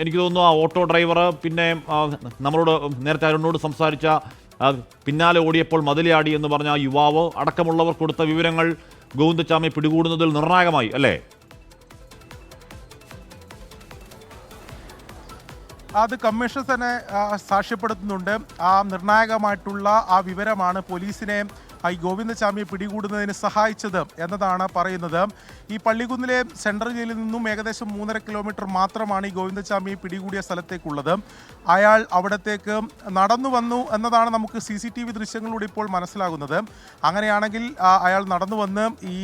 എനിക്ക് തോന്നുന്നു ആ ഓട്ടോ ഡ്രൈവർ പിന്നെ നമ്മളോട് നേരത്തെ അരുണിനോട് സംസാരിച്ച പിന്നാലെ ഓടിയപ്പോൾ മതിലയാടി എന്ന് പറഞ്ഞ ആ യുവാവ് അടക്കമുള്ളവർ കൊടുത്ത വിവരങ്ങൾ ഗോവിന്ദച്ചാമിയെ പിടികൂടുന്നതിൽ നിർണായകമായി അല്ലേ? അത് കമ്മീഷൻ തന്നെ സാക്ഷ്യപ്പെടുത്തുന്നുണ്ട്. ആ നിർണായകമായിട്ടുള്ള ആ വിവരമാണ് പോലീസിനെ ഈ ഗോവിന്ദച്ചാമിയെ പിടികൂടുന്നതിന് സഹായിച്ചത് എന്നതാണ് പറയുന്നത്. ഈ പള്ളിക്കുന്നിലെ സെൻട്രൽ ജയിലിൽ നിന്നും ഏകദേശം 3.5 കിലോമീറ്റർ മാത്രമാണ് ഈ ഗോവിന്ദച്ചാമിയെ പിടികൂടിയ സ്ഥലത്തേക്കുള്ളത്. അയാൾ അവിടത്തേക്ക് നടന്നു വന്നു എന്നതാണ് നമുക്ക് CCTV ദൃശ്യങ്ങളിലൂടെ ഇപ്പോൾ മനസ്സിലാകുന്നത്. അങ്ങനെയാണെങ്കിൽ അയാൾ നടന്നു വന്ന് ഈ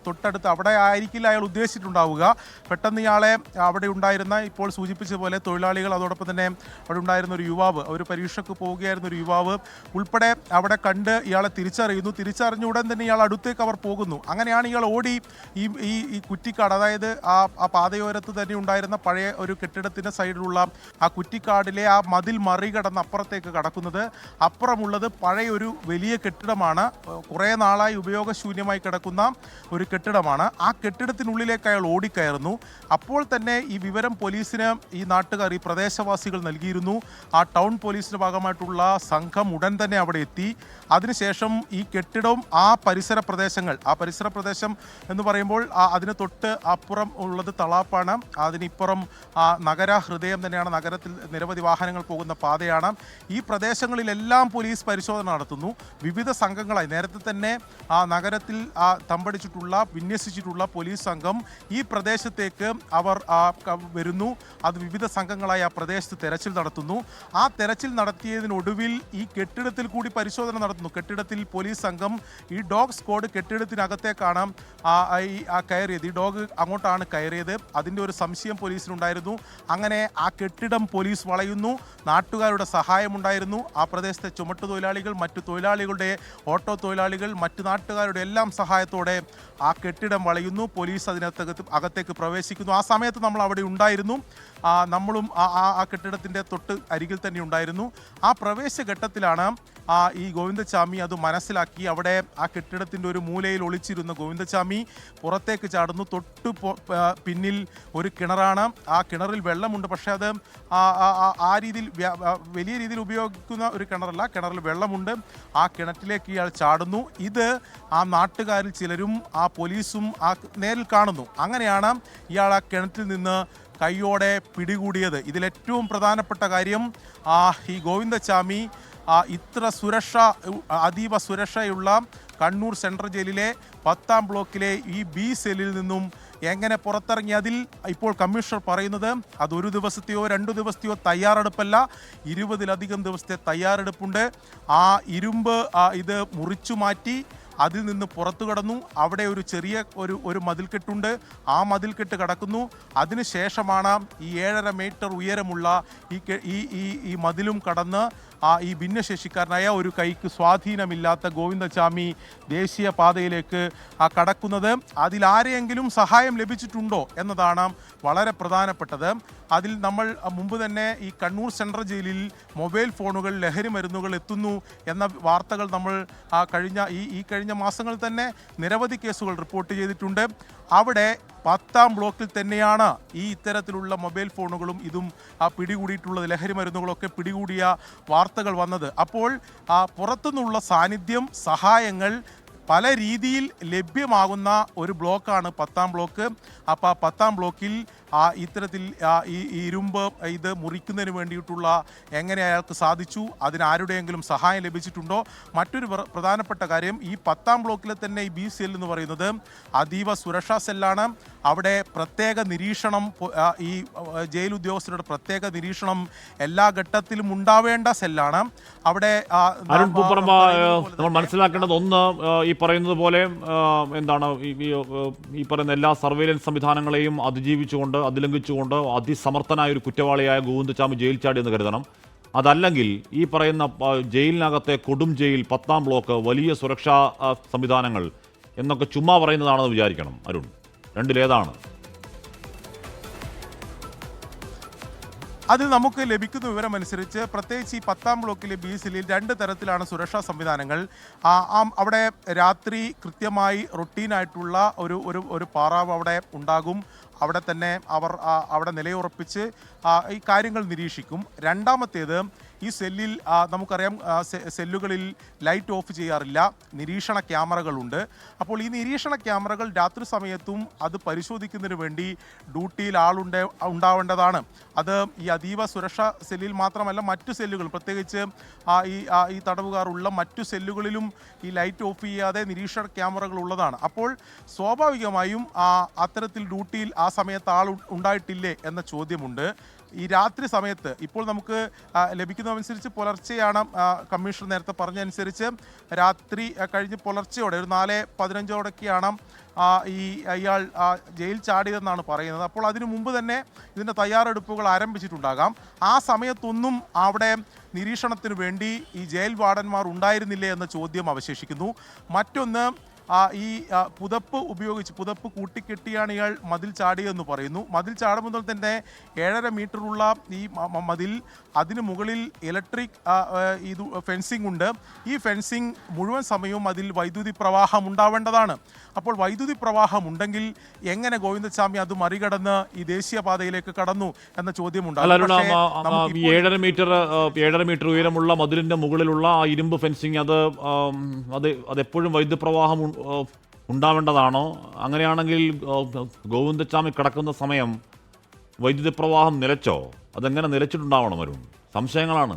തൊട്ടടുത്ത് അവിടെ ആയിരിക്കില്ല അയാൾ ഉദ്ദേശിച്ചിട്ടുണ്ടാവുക. പെട്ടെന്ന് ഇയാളെ അവിടെ ഉണ്ടായിരുന്ന ഇപ്പോൾ സൂചിപ്പിച്ച പോലെ തൊഴിലാളികൾ, അതോടൊപ്പം തന്നെ അവിടെ ഉണ്ടായിരുന്ന ഒരു യുവാവ്, ഒരു പരീക്ഷയ്ക്ക് പോവുകയായിരുന്ന ഒരു യുവാവ് ഉൾപ്പെടെ അവിടെ കണ്ട് ഇയാളെ തിരിച്ചറിഞ്ഞ ഉടൻ തന്നെ ഇയാൾ അടുത്തേക്ക് അവർ പോകുന്നു. അങ്ങനെയാണ് ഇയാൾ ഓടി ഈ കുറ്റിക്കാട്, അതായത് ആ പാതയോരത്ത് തന്നെ ഉണ്ടായിരുന്ന പഴയ ഒരു കെട്ടിടത്തിൻ്റെ സൈഡിലുള്ള ആ കുറ്റിക്കാടിലെ ആ മതിൽ മറികടന്ന് അപ്പുറത്തേക്ക് കടക്കുന്നത്. അപ്പുറമുള്ളത് പഴയ ഒരു വലിയ കെട്ടിടമാണ്, കുറേ നാളായി ഉപയോഗശൂന്യമായി കിടക്കുന്ന ഒരു കെട്ടിടമാണ്. ആ കെട്ടിടത്തിനുള്ളിലേക്ക് അയാൾ ഓടിക്കയറുന്നു. അപ്പോൾ തന്നെ ഈ വിവരം പോലീസിന് ഈ നാട്ടുകാർ, ഈ പ്രദേശവാസികൾ നൽകിയിരുന്നു. ആ ടൗൺ പോലീസിൻ്റെ ഭാഗമായിട്ടുള്ള സംഘം ഉടൻ തന്നെ അവിടെ എത്തി. അതിനുശേഷം ഈ കെട്ടിടവും ആ പരിസര പ്രദേശം എന്ന് പറയുമ്പോൾ അതിന് തൊട്ട് അപ്പുറം ഉള്ളത് തളാപ്പാണ്, അതിനിപ്പുറം നഗര ഹൃദയം തന്നെയാണ്, നഗരത്തിൽ നിരവധി വാഹനങ്ങൾ പോകുന്ന പാതയാണ്. ഈ പ്രദേശങ്ങളിലെല്ലാം പോലീസ് പരിശോധന നടത്തുന്നു. വിവിധ സംഘങ്ങളായി നേരത്തെ തന്നെ ആ നഗരത്തിൽ തമ്പടിച്ചിട്ടുള്ള വിന്യസിച്ചിട്ടുള്ള പോലീസ് സംഘം ഈ പ്രദേശത്തേക്ക് അവർ വരുന്നു. അത് വിവിധ സംഘങ്ങളായി ആ പ്രദേശത്ത് തെരച്ചിൽ നടത്തുന്നു. ആ തെരച്ചിൽ നടത്തിയതിനൊടുവിൽ ഈ കെട്ടിടത്തിൽ കൂടി പരിശോധന നടത്തുന്നു. കെട്ടിടത്തിൽ പോലീസ് സംഘം ഈ ഡോഗ് സ്ക്വാഡ് കെട്ടിടത്തിനകത്തേക്കാണ് കയറിയത്. ഈ ഡോഗ് അങ്ങോട്ടാണ് കയറിയത്. അതിൻ്റെ ഒരു സംശയം പോലീസിനുണ്ടായിരുന്നു. അങ്ങനെ ആ കെട്ടിടം പോലീസ് വളയുന്നു. നാട്ടുകാരുടെ സഹായമുണ്ടായിരുന്നു. ആ പ്രദേശത്തെ ചുമട്ടുതൊഴിലാളികൾ, മറ്റു തൊഴിലാളികളുടെ, ഓട്ടോ തൊഴിലാളികൾ, മറ്റു നാട്ടുകാരുടെ എല്ലാം സഹായത്തോടെ ആ കെട്ടിടം വളയുന്നു. പോലീസ് അകത്തേക്ക് പ്രവേശിക്കുന്നു. ആ സമയത്ത് നമ്മൾ അവിടെ ഉണ്ടായിരുന്നു. നമ്മളും ആ കെട്ടിടത്തിൻ്റെ തൊട്ട് അരികിൽ തന്നെ ഉണ്ടായിരുന്നു. ആ പ്രവേശഘട്ടത്തിലാണ് ഈ ഗോവിന്ദച്ചാമി അത് മനസ്സിലാക്കി. അവിടെ ആ കെട്ടിടത്തിൻ്റെ ഒരു മൂലയിൽ ഒളിച്ചിരുന്ന ഗോവിന്ദച്ചാമി പുറത്തേക്ക് ചാടുന്നു. തൊട്ട് പിന്നിൽ ഒരു കിണറാണ്. ആ കിണറിൽ വെള്ളമുണ്ട്, പക്ഷേ അത് ആ രീതിയിൽ വലിയ രീതിയിൽ ഉപയോഗിക്കുന്ന ഒരു കിണറല്ല. കിണറിൽ വെള്ളമുണ്ട്. ആ കിണറ്റിലേക്ക് ഇയാൾ ചാടുന്നു. ഇത് ആ നാട്ടുകാരിൽ ചിലരും ആ പോലീസും നേരിൽ കാണുന്നു. അങ്ങനെയാണ് ഇയാൾ ആ കിണറ്റിൽ നിന്ന് കൈയോടെ പിടികൂടിയത്. ഇതിലേറ്റവും പ്രധാനപ്പെട്ട കാര്യം, ഈ ഗോവിന്ദച്ചാമി ഇത്ര അതീവ സുരക്ഷയുള്ള കണ്ണൂർ സെൻട്രൽ ജയിലിലെ 10ാം ബ്ലോക്കിലെ ഈ B സെല്ലിൽ നിന്നും എങ്ങനെ പുറത്തിറങ്ങി. അതിൽ ഇപ്പോൾ കമ്മീഷണർ പറയുന്നത് അത് 1 ദിവസത്തെയോ 2 ദിവസത്തെയോ തയ്യാറെടുപ്പല്ല, 20-ലധികം ദിവസത്തെ തയ്യാറെടുപ്പുണ്ട്. ആ ഇരുമ്പ് ഇത് മുറിച്ചു മാറ്റി അതിൽ നിന്ന് പുറത്തു കടന്നു. അവിടെ ഒരു ചെറിയ ഒരു മതിൽക്കെട്ടുണ്ട്. ആ മതിൽക്കെട്ട് കടക്കുന്നു. അതിനുശേഷമാണ് ഈ 7.5 മീറ്റർ ഉയരമുള്ള ഈ മതിലും കടന്ന് ഈ ഭിന്നശേഷിക്കാരനായ ഒരു കൈക്ക് സ്വാധീനമില്ലാത്ത ഗോവിന്ദച്ചാമി ദേശീയ പാതയിലേക്ക് കടക്കുന്നത്. അതിലാരെയെങ്കിലും സഹായം ലഭിച്ചിട്ടുണ്ടോ എന്നതാണ് വളരെ പ്രധാനപ്പെട്ടത്. അതിൽ നമ്മൾ മുമ്പ് തന്നെ ഈ കണ്ണൂർ സെൻട്രൽ ജയിലിൽ മൊബൈൽ ഫോണുകൾ, ലഹരി മരുന്നുകൾ എത്തുന്നു എന്ന വാർത്തകൾ നമ്മൾ കഴിഞ്ഞ മാസങ്ങളിൽ തന്നെ നിരവധി കേസുകൾ റിപ്പോർട്ട് ചെയ്തിട്ടുണ്ട്. അവിടെ 10ാം ബ്ലോക്കിൽ തന്നെയാണ് ഈ ഇത്തരത്തിലുള്ള മൊബൈൽ ഫോണുകളും ഇതും പിടികൂടിയിട്ടുള്ളത്, ലഹരി മരുന്നുകളൊക്കെ പിടികൂടിയ വാർത്തകൾ വന്നത്. അപ്പോൾ പുറത്തുനിന്നുള്ള സാന്നിധ്യം, സഹായങ്ങൾ പല രീതിയിൽ ലഭ്യമാകുന്ന ഒരു ബ്ലോക്കാണ് 10ാം ബ്ലോക്ക്. അപ്പോൾ 10ാം ബ്ലോക്കിൽ ഇത്തരത്തിൽ ഈ ഇരുമ്പ് ഇത് മുറിക്കുന്നതിന് വേണ്ടിയിട്ടുള്ള എങ്ങനെ അയാൾക്ക് സാധിച്ചു, അതിനാരുടെയെങ്കിലും സഹായം ലഭിച്ചിട്ടുണ്ടോ? മറ്റൊരു പ്രധാനപ്പെട്ട കാര്യം, ഈ 10ാം ബ്ലോക്കിലെ തന്നെ ഈ B സെൽ എന്ന് പറയുന്നത് അതീവ സുരക്ഷാ സെല്ലാണ്. അവിടെ പ്രത്യേക നിരീക്ഷണം, ഈ ജയിൽ ഉദ്യോഗസ്ഥരുടെ പ്രത്യേക നിരീക്ഷണം എല്ലാ ഘട്ടത്തിലും ഉണ്ടാവേണ്ട സെല്ലാണ്. അവിടെ നമ്മൾ മനസ്സിലാക്കേണ്ടത് ഒന്ന്, ഈ പറയുന്നത് പോലെ എന്താണ് ഈ പറയുന്ന എല്ലാ സർവൈലൻസ് സംവിധാനങ്ങളെയും അതിജീവിച്ചുകൊണ്ട്, അതിലംഘിച്ചുകൊണ്ട് അതിസമർത്ഥനായ ഒരു കുറ്റവാളിയായ ഗോവിന്ദച്ചാമി ജയിൽ ചാടി എന്ന് കരുതണം. അതല്ലെങ്കിൽ ഈ പറയുന്ന ജയിലിനകത്തെ കൊടും ജയിൽ, 10ാം ബ്ലോക്ക്, വലിയ സുരക്ഷാ സംവിധാനങ്ങൾ എന്നൊക്കെ ചുമ്മാ പറയുന്നതാണെന്ന് വിചാരിക്കണം. അരുൺ, രണ്ടിലേതാണ്? അതിൽ നമുക്ക് ലഭിക്കുന്ന വിവരമനുസരിച്ച് പ്രത്യേകിച്ച് ഈ 10ാം ബ്ലോക്കിലെ B സെല്ലിൽ 2 തരത്തിലാണ് സുരക്ഷാ സംവിധാനങ്ങൾ. അവിടെ രാത്രി കൃത്യമായി റൊട്ടീനായിട്ടുള്ള ഒരു പാറാവ് അവിടെ ഉണ്ടാകും. അവിടെ തന്നെ അവർ അവിടെ നിലയുറപ്പിച്ച് ഈ കാര്യങ്ങൾ നിരീക്ഷിക്കും. രണ്ടാമത്തേത്, ഈ സെല്ലിൽ നമുക്കറിയാം സെല്ലുകളിൽ ലൈറ്റ് ഓഫ് ചെയ്യാറില്ല, നിരീക്ഷണ ക്യാമറകളുണ്ട്. അപ്പോൾ ഈ നിരീക്ഷണ ക്യാമറകൾ രാത്രി സമയത്തും അത് പരിശോധിക്കുന്നതിന് വേണ്ടി ഡ്യൂട്ടിയിൽ ഉണ്ടാവേണ്ടതാണ്. അത് ഈ അതീവ സുരക്ഷാ സെല്ലിൽ മാത്രമല്ല, മറ്റു സെല്ലുകൾ പ്രത്യേകിച്ച് ഈ തടവുകാരുള്ള മറ്റു സെല്ലുകളിലും ഈ ലൈറ്റ് ഓഫ് ചെയ്യാതെ നിരീക്ഷണ ക്യാമറകൾ ഉള്ളതാണ്. അപ്പോൾ സ്വാഭാവികമായും അത്തരത്തിൽ ഡ്യൂട്ടിയിൽ ആ സമയത്ത് ഉണ്ടായിട്ടില്ലേ എന്ന ചോദ്യമുണ്ട്. ഈ രാത്രി സമയത്ത് ഇപ്പോൾ നമുക്ക് ലഭിക്കുന്നതനുസരിച്ച് പുലർച്ചെയാണ്, കമ്മീഷണർ നേരത്തെ പറഞ്ഞതനുസരിച്ച് രാത്രി കഴിഞ്ഞ് പുലർച്ചയോടെ ഒരു 4:15 ഇയാൾ ജയിൽ ചാടിയതെന്നാണ് പറയുന്നത്. അപ്പോൾ അതിനു മുമ്പ് തന്നെ ഇതിൻ്റെ തയ്യാറെടുപ്പുകൾ ആരംഭിച്ചിട്ടുണ്ടാകാം. ആ സമയത്തൊന്നും അവിടെ നിരീക്ഷണത്തിന് വേണ്ടി ഈ ജയിൽ വാർഡന്മാർ ഉണ്ടായിരുന്നില്ലേ എന്ന ചോദ്യം അവശേഷിക്കുന്നു. മറ്റൊന്ന്, ഈ പുതപ്പ് കൂട്ടിക്കെട്ടിയാണ് ഇയാൾ മതിൽ ചാടിയതെന്ന് പറയുന്നു. മതിൽ ചാടുമ്പോൾ തന്നെ 7.5 മീറ്ററുള്ള ഈ മതിൽ, അതിന് മുകളിൽ ഇലക്ട്രിക് ഫെൻസിംഗ് ഉണ്ട്. ഈ ഫെൻസിംഗ് മുഴുവൻ സമയവും അതിൽ വൈദ്യുതി പ്രവാഹം ഉണ്ടാവേണ്ടതാണ്. അപ്പോൾ വൈദ്യുതി പ്രവാഹം ഉണ്ടെങ്കിൽ എങ്ങനെ ഗോവിന്ദസ്വാമി അത് മറികടന്ന് ഈ ദേശീയപാതയിലേക്ക് കടന്നു എന്ന ചോദ്യമുണ്ട്. 7.5 മീറ്റർ ഉയരമുള്ള മതിലിന്റെ മുകളിലുള്ള ആ ഇരുമ്പ് ഫെൻസിങ് അതെപ്പോഴും വൈദ്യുതി പ്രവാഹം ഉണ്ടാവേണ്ടതാണോ? അങ്ങനെയാണെങ്കിൽ ഗോവിന്ദസ്വാമി കിടക്കുന്ന സമയം വൈദ്യുതി പ്രവാഹം നിലച്ചോ? അതെങ്ങനെ നിലച്ചിട്ടുണ്ടാവണം? വരും സംശയങ്ങളാണ്.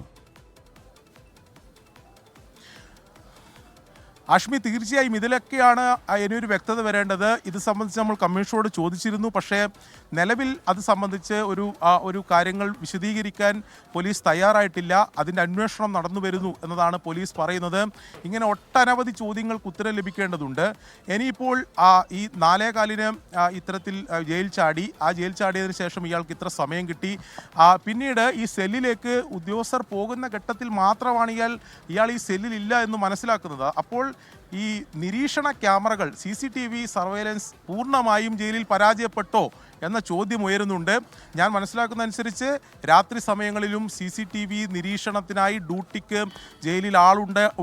ആഷ്മി, തീർച്ചയായും ഇതിലൊക്കെയാണ് ഇനിയൊരു വ്യക്തത വരേണ്ടത്. ഇത് സംബന്ധിച്ച് നമ്മൾ കമ്മീഷനോട് ചോദിച്ചിരുന്നു. പക്ഷേ നിലവിൽ അത് സംബന്ധിച്ച് ഒരു കാര്യങ്ങൾ വിശദീകരിക്കാൻ പോലീസ് തയ്യാറായിട്ടില്ല. അതിൻ്റെ അന്വേഷണം നടന്നു വരുന്നു എന്നതാണ് പോലീസ് പറയുന്നത്. ഇങ്ങനെ ഒട്ടനവധി ചോദ്യങ്ങൾക്ക് ഉത്തരം ലഭിക്കേണ്ടതുണ്ട്. ഇനിയിപ്പോൾ ഈ 4:15 ഇത്തരത്തിൽ ജയിൽ ചാടി. ആ ജയിൽ ചാടിയതിനു ശേഷം ഇയാൾക്ക് ഇത്ര സമയം കിട്ടി. പിന്നീട് ഈ സെല്ലിലേക്ക് ഉദ്യോഗസ്ഥർ പോകുന്ന ഘട്ടത്തിൽ മാത്രമാണ് ഇയാൾ ഈ സെല്ലിലില്ല എന്ന് മനസ്സിലാക്കുന്നത്. അപ്പോൾ ഈ നിരീക്ഷണ ക്യാമറകൾ, CCTV സർവൈലൻസ് പൂർണ്ണമായും ജയിലിൽ പരാജയപ്പെട്ടോ എന്ന ചോദ്യം ഉയരുന്നുണ്ട്. ഞാൻ മനസ്സിലാക്കുന്ന അനുസരിച്ച് രാത്രി സമയങ്ങളിലും CCTV നിരീക്ഷണത്തിനായി ഡ്യൂട്ടിക്ക് ജയിലിൽ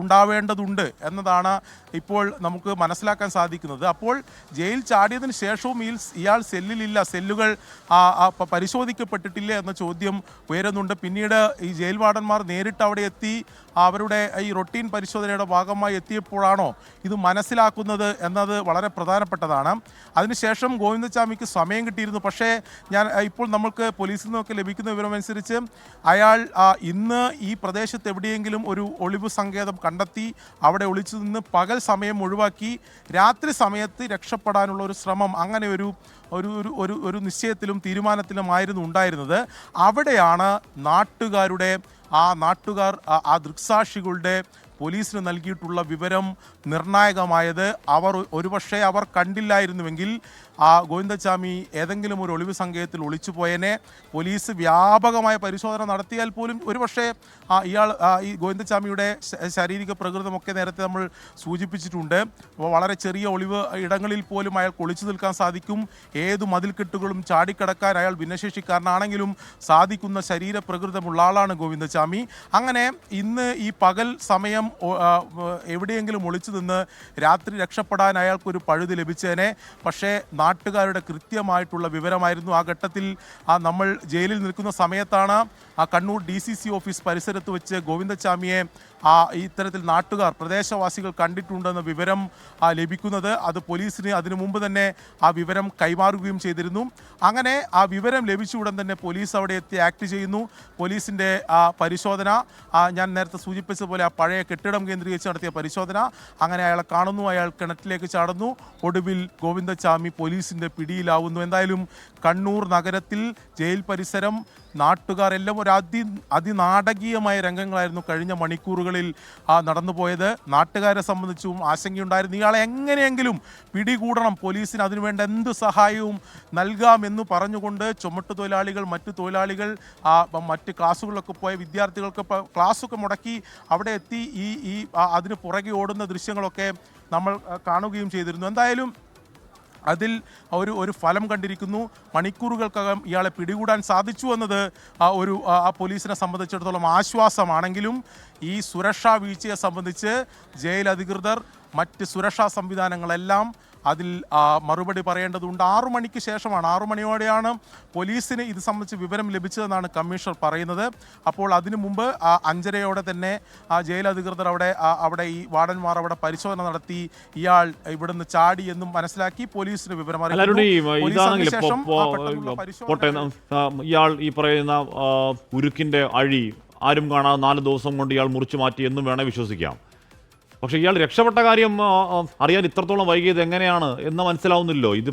ഉണ്ടാവേണ്ടതുണ്ട് എന്നതാണ് ഇപ്പോൾ നമുക്ക് മനസ്സിലാക്കാൻ സാധിക്കുന്നത്. അപ്പോൾ ജയിൽ ചാടിയതിന് ശേഷവും ഇയാൾ സെല്ലിലില്ല, സെല്ലുകൾ പരിശോധിക്കപ്പെട്ടിട്ടില്ല എന്ന ചോദ്യം ഉയരുന്നുണ്ട്. പിന്നീട് ഈ ജയിൽ വാർഡന്മാർ നേരിട്ട് അവിടെ എത്തി അവരുടെ ഈ റൊട്ടീൻ പരിശോധനയുടെ ഭാഗമായി എത്തിയപ്പോഴാണോ ഇത് മനസ്സിലാക്കുന്നത് എന്നത് വളരെ പ്രധാനപ്പെട്ടതാണ്. അതിനുശേഷം ഗോവിന്ദസ്വാമിക്ക് സമയം കിട്ടിയിരുന്നു. പക്ഷേ ഇപ്പോൾ നമ്മൾക്ക് പോലീസിൽ നിന്നൊക്കെ ലഭിക്കുന്ന വിവരമനുസരിച്ച് അയാൾ ഇന്ന് ഈ പ്രദേശത്ത് എവിടെയെങ്കിലും ഒരു ഒളിവ് സങ്കേതം കണ്ടെത്തി അവിടെ ഒളിച്ചു നിന്ന് പകൽ സമയം ഒഴിവാക്കി രാത്രി സമയത്ത് രക്ഷപ്പെടാനുള്ള ഒരു ശ്രമം, അങ്ങനെ ഒരു നിശ്ചയത്തിലും തീരുമാനത്തിലുമായിരുന്നു ഉണ്ടായിരുന്നത്. അവിടെയാണ് നാട്ടുകാർ ആ ദൃക്സാക്ഷികളുടെ പോലീസിന് നൽകിയിട്ടുള്ള വിവരം നിർണായകമായത്. ഒരുപക്ഷെ അവർ കണ്ടില്ലായിരുന്നുവെങ്കിൽ ഗോവിന്ദസ്വാമി ഏതെങ്കിലും ഒരു ഒളിവ് സങ്കേതത്തിൽ ഒളിച്ചുപോയനെ. പോലീസ് വ്യാപകമായ പരിശോധന നടത്തിയാൽ പോലും ഒരുപക്ഷെ ഈ ഗോവിന്ദസ്വാമിയുടെ ശാരീരിക പ്രകൃതമൊക്കെ നേരത്തെ നമ്മൾ സൂചിപ്പിച്ചിട്ടുണ്ട്. വളരെ ചെറിയ ഒളിവ് ഇടങ്ങളിൽ പോലും അയാൾക്ക് ഒളിച്ചു നിൽക്കാൻ സാധിക്കും. ഏതു മതിൽക്കെട്ടുകളും ചാടിക്കടക്കാൻ അയാൾ ഭിന്നശേഷിക്കാരനാണെങ്കിലും സാധിക്കുന്ന ശരീരപ്രകൃതമുള്ള ആളാണ് ഗോവിന്ദസ്വാമി. അങ്ങനെ ഇന്ന് ഈ പകൽ സമയം എവിടെയെങ്കിലും ഒളിച്ചു നിന്ന് രാത്രി രക്ഷപ്പെടാൻ അയാൾക്കൊരു പഴുത് ലഭിച്ചേനെ. പക്ഷേ നാട്ടുകാരുടെ കൃത്യമായിട്ടുള്ള വിവരമായിരുന്നു. ആ ഘട്ടത്തിൽ നമ്മൾ ജയിലിൽ നിൽക്കുന്ന സമയത്താണ് കണ്ണൂർ DCC ഓഫീസ് പരിസരത്ത് വെച്ച് ഗോവിന്ദസ്വാമിയെ ഇത്തരത്തിൽ പ്രദേശവാസികൾ കണ്ടിട്ടുണ്ടെന്ന വിവരം ലഭിക്കുന്നത്. അത് പോലീസിന് അതിനു മുമ്പ് തന്നെ ആ വിവരം കൈമാറുകയും ചെയ്തിരുന്നു. അങ്ങനെ ആ വിവരം ലഭിച്ച ഉടൻ തന്നെ പോലീസ് അവിടെ എത്തി ആക്ട് ചെയ്യുന്നു. പോലീസിൻ്റെ പരിശോധന, ഞാൻ നേരത്തെ സൂചിപ്പിച്ച പോലെ ആ പഴയ കെട്ടിടം കേന്ദ്രീകരിച്ച് നടത്തിയ പരിശോധന, അങ്ങനെ അയാളെ കാണുന്നു, അയാൾ കിണറ്റിലേക്ക് ചാടുന്നു. ഒടുവിൽ ഗോവിന്ദസ്വാമി പോലീസിൻ്റെ പിടിയിലാവുന്നു. എന്തായാലും കണ്ണൂർ നഗരത്തിൽ ജയിൽ പരിസരം നാട്ടുകാരെല്ലാം ഒരു അതിനാടകീയമായ രംഗങ്ങളായിരുന്നു കഴിഞ്ഞ മണിക്കൂറുകളിൽ നടന്നുപോയത്. നാട്ടുകാരെ സംബന്ധിച്ചും ആശങ്കയുണ്ടായിരുന്നു. ഇയാളെ എങ്ങനെയെങ്കിലും പിടികൂടണം, പോലീസിന് അതിനുവേണ്ട എന്ത് സഹായവും നൽകാമെന്ന് പറഞ്ഞുകൊണ്ട് ചുമട്ടുതൊഴിലാളികൾ, മറ്റു തൊഴിലാളികൾ, മറ്റ് ക്ലാസ്സുകളിലൊക്കെ പോയ വിദ്യാർത്ഥികൾക്ക് ക്ലാസ്സൊക്കെ മുടക്കി അവിടെ എത്തി അതിന് പുറകെ ഓടുന്ന ദൃശ്യങ്ങളൊക്കെ നമ്മൾ കാണുകയും ചെയ്തിരുന്നു. എന്തായാലും അതിൽ ഒരു ഫലം കണ്ടിരിക്കുന്നു. മണിക്കൂറുകൾക്കകം ഇയാളെ പിടികൂടാൻ സാധിച്ചു എന്നത് പോലീസിനെ സംബന്ധിച്ചിടത്തോളം ആശ്വാസമാണെങ്കിലും ഈ സുരക്ഷാ വീഴ്ചയെ സംബന്ധിച്ച് ജയിൽ അധികൃതർ, മറ്റ് സുരക്ഷാ സംവിധാനങ്ങളെല്ലാം അതിൽ മറുപടി പറയേണ്ടതുണ്ട്. 6 മണിക്ക് ശേഷമാണ്, 6 മണിയോടെയാണ് പോലീസിന് ഇത് സംബന്ധിച്ച് വിവരം ലഭിച്ചതെന്നാണ് കമ്മീഷണർ പറയുന്നത്. അപ്പോൾ അതിനു മുമ്പ് 5:30 തന്നെ ജയിൽ അധികൃതർ അവിടെ ഈ വാർഡന്മാർ അവിടെ പരിശോധന നടത്തി ഇയാൾ ഇവിടുന്ന് ചാടി എന്നും മനസ്സിലാക്കി പോലീസിന് വിവരം ഇയാൾ ഈ പറയുന്ന ഉരുക്കിന്റെ അഴി ആരും കാണാതെ 4 ദിവസം കൊണ്ട് ഇയാൾ മുറിച്ചു മാറ്റി എന്നും വേണേൽ വിശ്വസിക്കാം. പക്ഷേ ഇയാൾ രക്ഷപ്പെട്ട കാര്യം അറിയാൻ ഇത്രത്തോളം വൈകിയത് എങ്ങനെയാണ് എന്ന് മനസ്സിലാവുന്നില്ലോ. ഇത്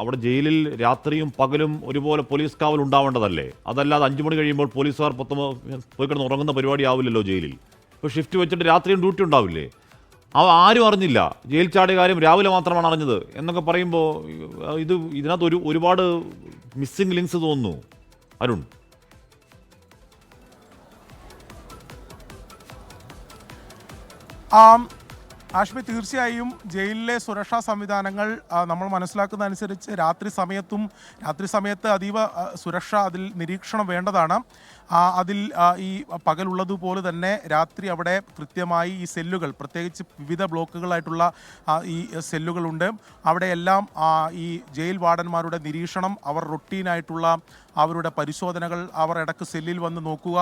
അവിടെ ജയിലിൽ രാത്രിയും പകലും ഒരുപോലെ പോലീസ് കാവൽ ഉണ്ടാവേണ്ടതല്ലേ? അതല്ലാതെ 5 മണി കഴിയുമ്പോൾ പോലീസുകാർ പോയി കിടന്ന് ഉറങ്ങുന്ന പരിപാടി ആവില്ലല്ലോ ജയിലിൽ. ഇപ്പോൾ ഷിഫ്റ്റ് വെച്ചിട്ട് രാത്രിയും ഡ്യൂട്ടി ഉണ്ടാവില്ലേ? ആരും അറിഞ്ഞില്ല. ജയിൽ ചാടിയ കാര്യം രാവിലെ മാത്രമാണ് അറിഞ്ഞത് എന്നൊക്കെ പറയുമ്പോൾ ഇതിനകത്ത് ഒരുപാട് മിസ്സിംഗ് ലിങ്ക്സ് തോന്നുന്നു. അരുൺ, ആഷ്മി, തീർച്ചയായും ജയിലിലെ സുരക്ഷാ സംവിധാനങ്ങൾ നമ്മൾ മനസ്സിലാക്കുന്ന അനുസരിച്ച് രാത്രി സമയത്ത് അതീവ സുരക്ഷ, അതിൽ നിരീക്ഷണം വേണ്ടതാണ്. അതിൽ ഈ പകലുള്ളതുപോലെ തന്നെ രാത്രി അവിടെ കൃത്യമായി ഈ സെല്ലുകൾ, പ്രത്യേകിച്ച് വിവിധ ബ്ലോക്കുകളായിട്ടുള്ള ഈ സെല്ലുകളുണ്ട്. അവിടെയെല്ലാം ഈ ജയിൽ വാർഡന്മാരുടെ നിരീക്ഷണം, അവർ റൊട്ടീനായിട്ടുള്ള അവരുടെ പരിശോധനകൾ, അവർ ഇടയ്ക്ക് സെല്ലിൽ വന്ന് നോക്കുക,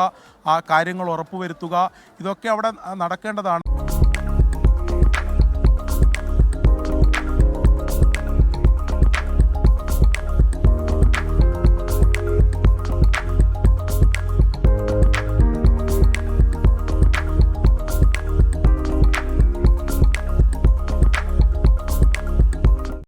കാര്യങ്ങൾ ഉറപ്പുവരുത്തുക, ഇതൊക്കെ അവിടെ നടക്കേണ്ടതാണ്.